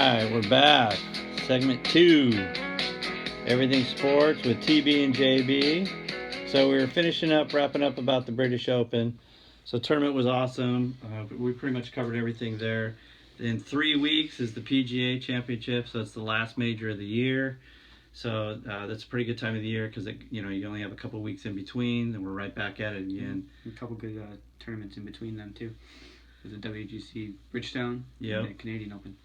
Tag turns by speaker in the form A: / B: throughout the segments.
A: right, we're back. Segment 2, everything sports with TB and JB. So we were finishing up, wrapping up about the British Open. So tournament was awesome. We pretty much covered everything there. In 3 weeks is the PGA Championship, so it's the last major of the year. So that's a pretty good time of the year because you only have a couple weeks in between, and we're right back at it again.
B: A couple good tournaments in between them too. There's the WGC Bridgestone and the Canadian Open.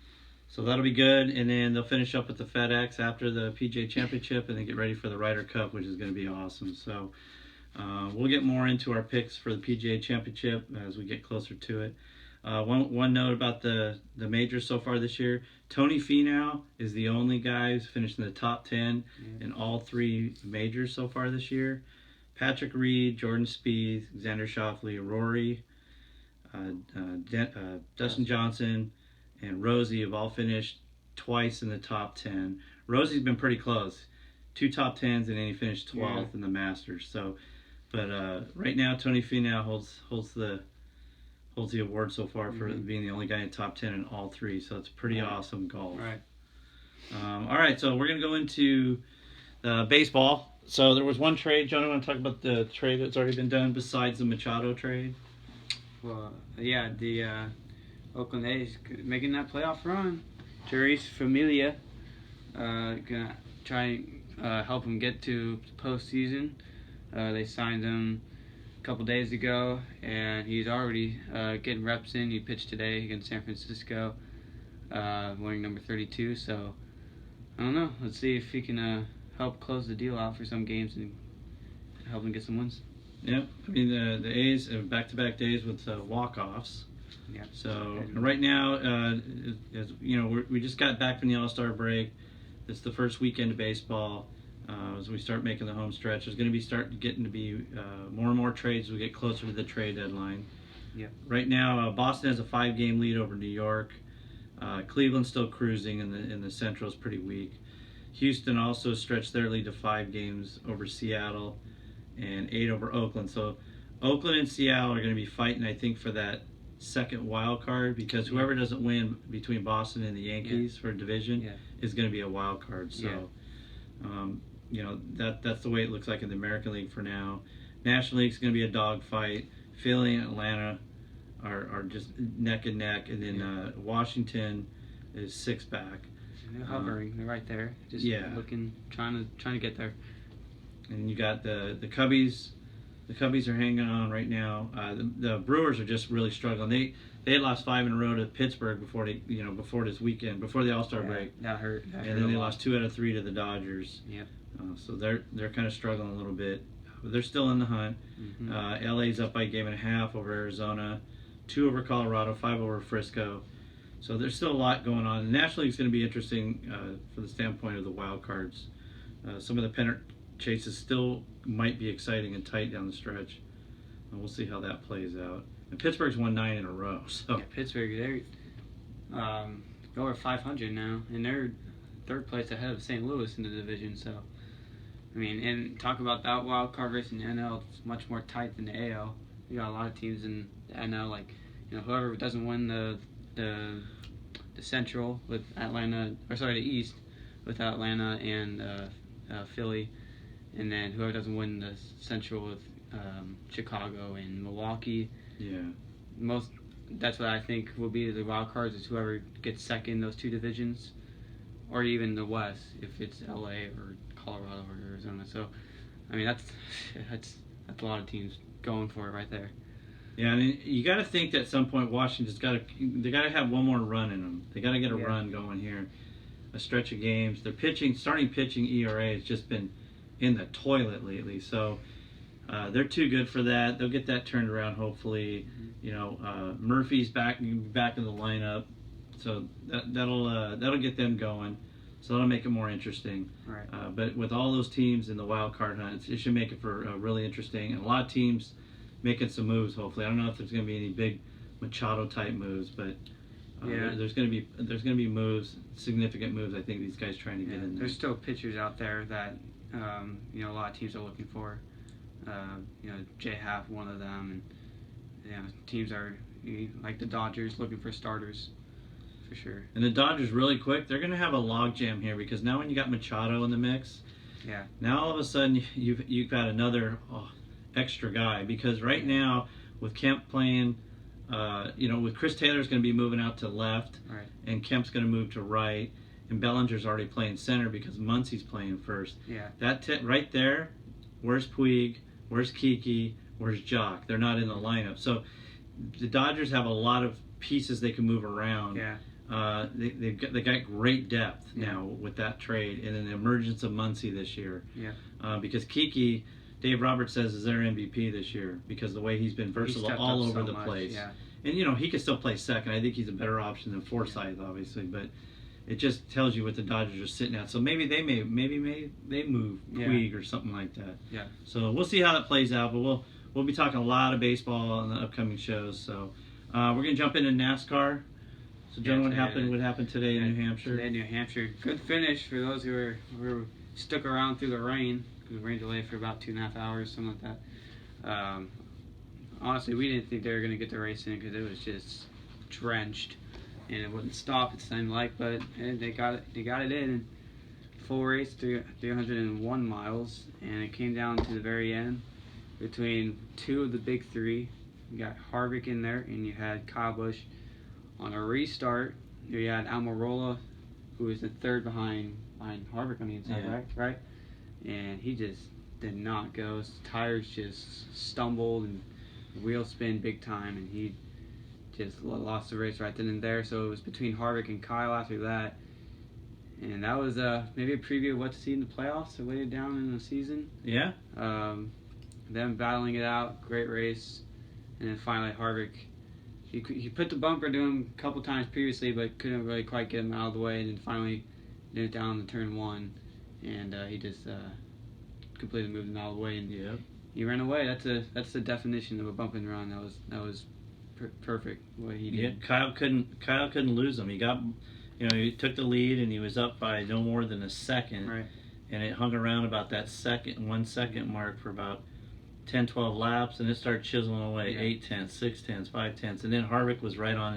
A: So that'll be good, and then they'll finish up with the FedEx after the PGA Championship, and then get ready for the Ryder Cup, which is going to be awesome. So we'll get more into our picks for the PGA Championship as we get closer to it. One note about the majors so far this year: Tony Finau is the only guy who's finished in the top 10 in all 3 majors so far this year. Patrick Reed, Jordan Spieth, Xander Schauffele, Rory, Dustin Johnson, and Rosie have all finished twice in the top 10. Rosie's been pretty close, 2 top 10s, and then he finished 12th in the Masters. So, but right now Tony Finau holds the award so far for being the only guy in top 10 in all 3. So it's pretty awesome golf.
B: Right.
A: All right, so we're gonna go into baseball. So there was one trade. Jonah, want to talk about the trade that's already been done besides the Machado trade?
B: Well, the Oakland A's making that playoff run. Juris Familia gonna try and help him get to postseason. They signed him a couple days ago, and he's already getting reps in. He pitched today against San Francisco, wearing number 32. So I don't know. Let's see if he can help close the deal out for some games and help him get some wins.
A: Yeah, I mean the A's have back-to-back days with walk-offs.
B: Yeah.
A: So right now, as you know, we just got back from the All-Star break. It's the first weekend of baseball. As we start making the home stretch, there's going to be getting to be more and more trades as we get closer to the trade deadline.
B: Yeah.
A: Right now, Boston has a 5-game lead over New York. Cleveland's still cruising, and the Central is pretty weak. Houston also stretched their lead to 5 games over Seattle and 8 over Oakland. So Oakland and Seattle are going to be fighting, I think, for that second wild card, because whoever doesn't win between Boston and the Yankees for a division is going to be a wild card. So that's the way it looks like in the American League for now. National League's going to be a dogfight. Philly and Atlanta are just neck and neck, and then Washington is 6 back.
B: They're hovering. They're right there. Just looking, trying to get there.
A: And you got the Cubbies. The Cubbies are hanging on right now. The Brewers are just really struggling. They had lost 5 in a row to Pittsburgh before this weekend, before the All-Star break.
B: That hurt.
A: And then they lost 2 out of 3 to the Dodgers.
B: Yep.
A: So they're kind of struggling a little bit, but they're still in the hunt. LA's up by a game and a half over Arizona, 2 over Colorado, 5 over Frisco. So there's still a lot going on. The National League's going to be interesting for the standpoint of the wild cards. Some of the pennant chases still might be exciting and tight down the stretch. And we'll see how that plays out. And Pittsburgh's won 9 in a row. So
B: Pittsburgh, they're over 500 now, and they're 3rd place ahead of St. Louis in the division. So, I mean, and talk about that wild card race in the NL. It's much more tight than the AL. You got a lot of teams in the NL, like whoever doesn't win the Central with the East with Atlanta and Philly. And then whoever doesn't win the Central with Chicago and Milwaukee.
A: Yeah.
B: That's what I think will be the wild cards, is whoever gets second in those 2 divisions, or even the West if it's LA or Colorado or Arizona. So, I mean that's a lot of teams going for it right there.
A: Yeah, I mean, you got to think that at some point Washington's got to have one more run in them. They got to get a run going here, a stretch of games. Their starting pitching ERA has just been in the toilet lately, so they're too good for that. They'll get that turned around hopefully. Murphy's back in the lineup, so that'll get them going. So that'll make it more interesting.
B: Right.
A: But with all those teams in the wild card hunt, it should make it for really interesting, and a lot of teams making some moves. Hopefully, I don't know if there's going to be any big Machado type moves, but there's going to be moves, significant moves. I think these guys trying to get in there.
B: There's still pitchers out there that a lot of teams are looking for. J-Half, one of them, and teams are like the Dodgers looking for starters for sure.
A: And the Dodgers, really quick, they're going to have a logjam here because now when you got Machado in the mix,
B: Yeah.
A: now all of a sudden you've got another extra guy because right now with Kemp playing, with Chris Taylor's going to be moving out to left,
B: Right.
A: and Kemp's going to move to right, and Bellinger's already playing center because Muncy's playing first.
B: Yeah.
A: That right there, where's Puig? Where's Kiki? Where's Jock? They're not in the lineup. So the Dodgers have a lot of pieces they can move around.
B: Yeah.
A: They got great depth now with that trade, and then the emergence of Muncy this year.
B: Yeah.
A: Because Kiki, Dave Roberts says, is their MVP this year because the way he's been versatile all over the place.
B: Yeah.
A: And he can still play second. I think he's a better option than Forsythe, obviously, but it just tells you what the Dodgers are sitting at. So maybe they move Puig or something like that.
B: Yeah.
A: So we'll see how that plays out, but we'll be talking a lot of baseball in the upcoming shows. So we're gonna jump into NASCAR. So John, what happened today in New Hampshire?
B: Today in New Hampshire, good finish for those who were stuck around through the rain. The rain delayed for about 2.5 hours, something like that. Honestly, we didn't think they were going to get the race in because it was just drenched and it wouldn't stop. It seemed like, but they got it in. Full race, 301 miles, and it came down to the very end between two of the big three. You got Harvick in there, and you had Kyle Busch. On a restart, you had Almirola, who was the third behind Harvick on the inside, right? And he just did not go. His tires just stumbled and wheel spin big time, and he just lost the race right then and there. So it was between Harvick and Kyle after that. And that was maybe a preview of what to see in the playoffs or later down in the season.
A: Yeah.
B: Them battling it out, great race. And then finally Harvick, he put the bumper to him a couple times previously, but couldn't really quite get him out of the way. And then finally did it down the turn one. And he just completely moved him out of the way. And he ran away. That's the definition of a bump and run. That was perfect what he did.
A: Yeah, Kyle couldn't lose him. He got, he took the lead and he was up by no more than a second.
B: Right.
A: And it hung around about that 1 second mark for about 10, 12 laps, and it started chiseling away. 8 tenths, 6 tenths, 5 tenths, and then Harvick was right on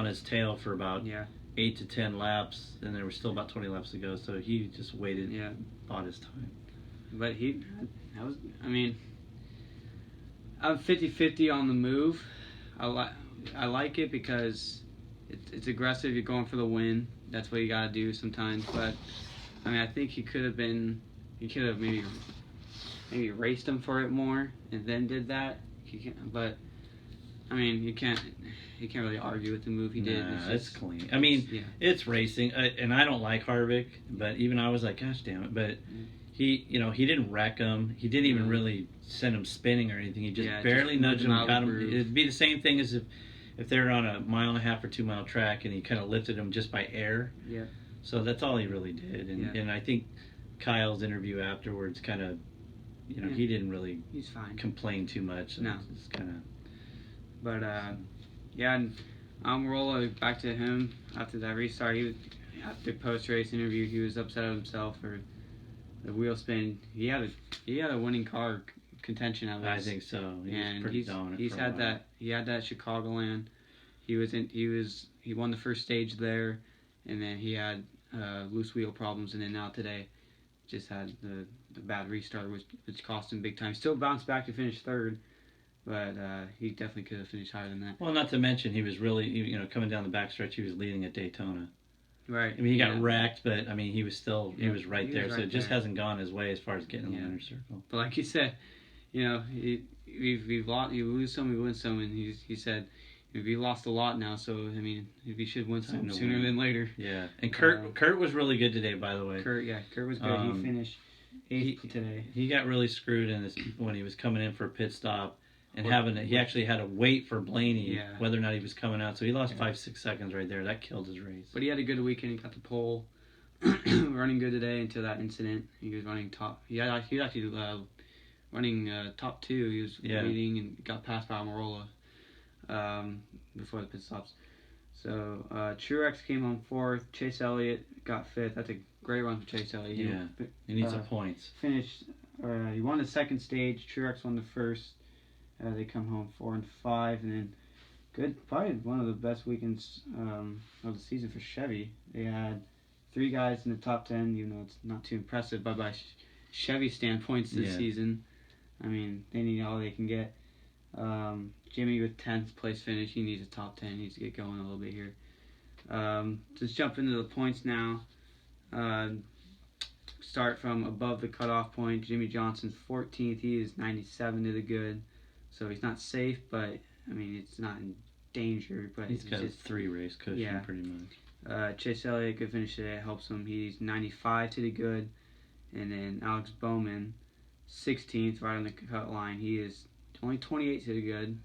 A: his tail for about 8 to 10 laps, and there was still about 20 laps to go. So he just waited, bought his time.
B: But I'm 50-50 on the move. I like it because it's aggressive. You're going for the win. That's what you gotta do sometimes. But I think he could have maybe raced him for it more and then did that. But you can't really argue with the move he did.
A: It's clean. It's racing, and I don't like Harvick, but even I was like, gosh damn it. But he didn't wreck him. He didn't even really send him spinning or anything. He just barely nudged him, got him. It'd be the same thing as if they're on a 1.5 or 2 mile track and he kind of lifted him just by air.
B: Yeah.
A: So that's all he really did. And I think Kyle's interview afterwards kind of, he didn't really
B: he's fine.
A: Complain too much.
B: No.
A: It's kind of.
B: But and Almirola, back to him after that restart. After post-race interview, he was upset at himself for the wheel spin. He had a winning car contention at least.
A: I think so. He was pretty dominant.
B: He had that Chicagoland. He won the first stage there, and then he had loose wheel problems, and then now today just had the bad restart, which cost him big time. Still bounced back to finish third, but he definitely could have finished higher than that.
A: Well, not to mention he was really, coming down the backstretch, he was leading at Daytona.
B: Right.
A: He got wrecked, but he was still he was right there.
B: Was
A: so it just hasn't gone his way as far as getting in the winner's circle.
B: But like you said, we've lost. You lose some, we win some, and he said we lost a lot now. So we should win some sooner than later.
A: Yeah. And Kurt was really good today, by the way.
B: Kurt was good. He finished 8th today.
A: He got really screwed in this when he was coming in for a pit stop. And he actually had to wait for Blaney whether or not he was coming out. So he lost 5-6 seconds right there. That killed his race.
B: But he had a good weekend. He got the pole. Running good today until that incident. He was running top. He was actually running top 2. He was leading and got passed by Almirola before the pit stops. So Truex came on 4th. Chase Elliott got 5th. That's a great run for Chase Elliott.
A: He needs some points.
B: Finished. He won the second stage. Truex won the first. They come home 4 and 5, and then Good, probably one of the best weekends of the season for Chevy. They had 3 guys in the top 10, even though it's not too impressive, but by Chevy standpoints this season, I mean, they need all they can get. Jimmy with 10th place finish, he needs a top 10, he needs to get going a little bit here. Let's jump into the points now. Start from above the cutoff point. Jimmy Johnson's 14th, he is 97 to the good, so he's not safe, but I mean, it's not in danger, but
A: he's got
B: just
A: a 3 race cushion pretty much.
B: Chase Elliott could finish today. It helps him. He's 95 to the good. And then Alex Bowman, 16th, right on the cut line. He is only 28 to the good.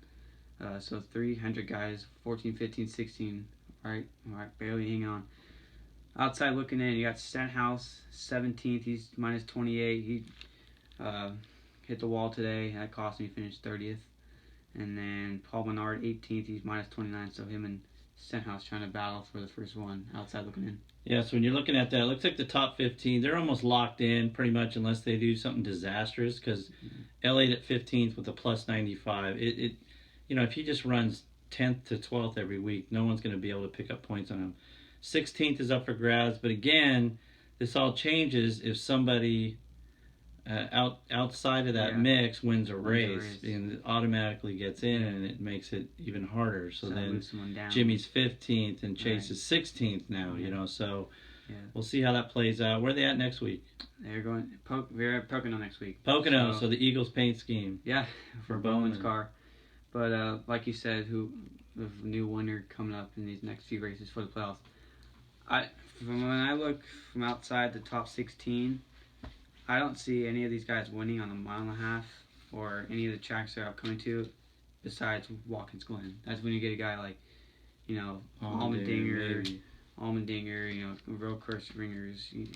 B: So 300 guys, 14, 15, 16, right, barely hang on. Outside looking in, you got Stenhouse, 17th. He's minus 28. He hit the wall today. That cost him. He finished 30th. And then Paul Menard, 18th. He's minus 29. So him and Stenhouse trying to battle for the first one. Outside looking in.
A: Yeah, so when you're looking at that, it looks like the top 15, they're almost locked in pretty much unless they do something disastrous, because Elliott at 15th with a plus 95. It you know, if he just runs 10th to 12th every week, no one's going to be able to pick up points on him. 16th is up for grabs, but again, this all changes if somebody outside of that mix wins a race, and it automatically gets in, and it makes it even harder. So then Jimmy's 15th and Chase is 16th now, you know, so we'll see how that plays out. Where are they at next week?
B: They're going, we're at Pocono next week.
A: Pocono, so the Eagles paint scheme.
B: Yeah, for Bowman's car. But like you said, the new winner coming up in these next few races for the playoffs. When I look from outside the top 16, I don't see any of these guys winning on a mile and a half or any of the tracks they're coming to besides Watkins Glen. That's when you get a guy like, you know, Allmendinger, you know, road course ringers. You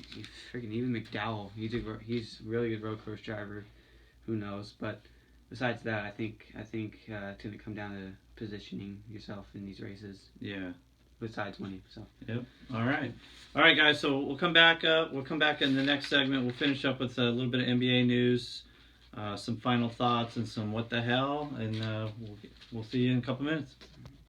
B: freaking even McDowell. He's a really good road course driver. Who knows? But besides that, I think it's going to come down to positioning yourself in these races.
A: Yeah.
B: Besides winning, so.
A: Yep. All right, guys. So we'll come back. We'll come back in the next segment. We'll finish up with a little bit of NBA news, some final thoughts, and some what the hell, and we'll see you in a couple minutes.